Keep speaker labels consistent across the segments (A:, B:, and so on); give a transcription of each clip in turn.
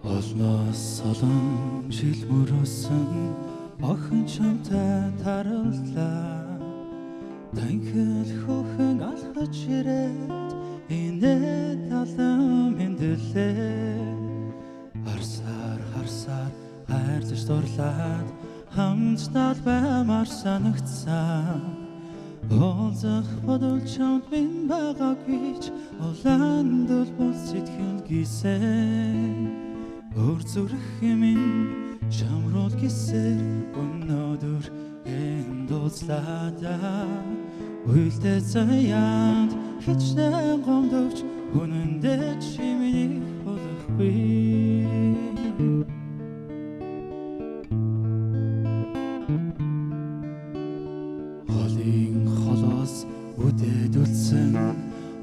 A: Олноос олон жил мөрөөсөн охин чамтай тараллаа. Танхил хөхөн алхаж ирээд энэ талам хэндлээ. Харсаар хайрлаж дурлаад хамтдаа баймар санагцсан. Олзах бодол чамд минь байгаагүй ч улаанд бол сэтгэл гисээ. Өр зүрх минь чамрол гисээр өнөөдөр энд уулзлаа. Үйлдэл заяанд хичнээн гомдовч үнэндээ чи миний болохгүй. Холын холоос үдээд үлдсэн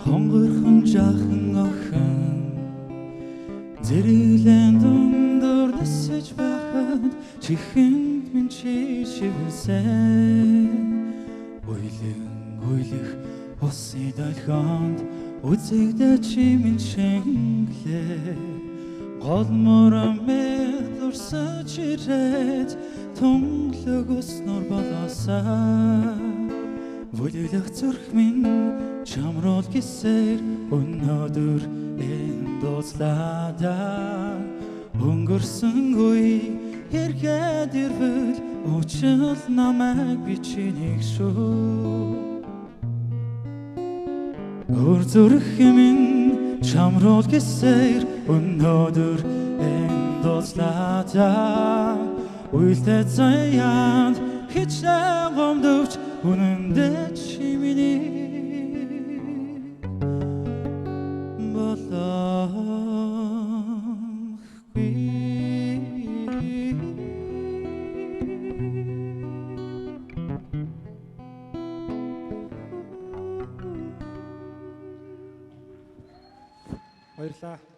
A: хонгорхон жаахан охин зэрэглэн дундуур нисэж байхад чихэнд минь чи шивсэн. Уйлах усын долгоонд үзэгдэж чи минь шингэлээ. Гол мөрөмөд дурсаж ирээд тунглаг уснуур болоосаа. Бүлэглэх зүрх минь чамрол гисээр өнөөдөр энд уулзлаа. Өнгөрсөн үе эргээд ирвэл уучлал намайг би чинийг шүү. Өр зүрх минь чамрол гисээр өнөөдөр энд уулзлаа. Үйлдэл заяанд хичнээн гомдовч үнэндээ чи миний
B: Баярлалаа.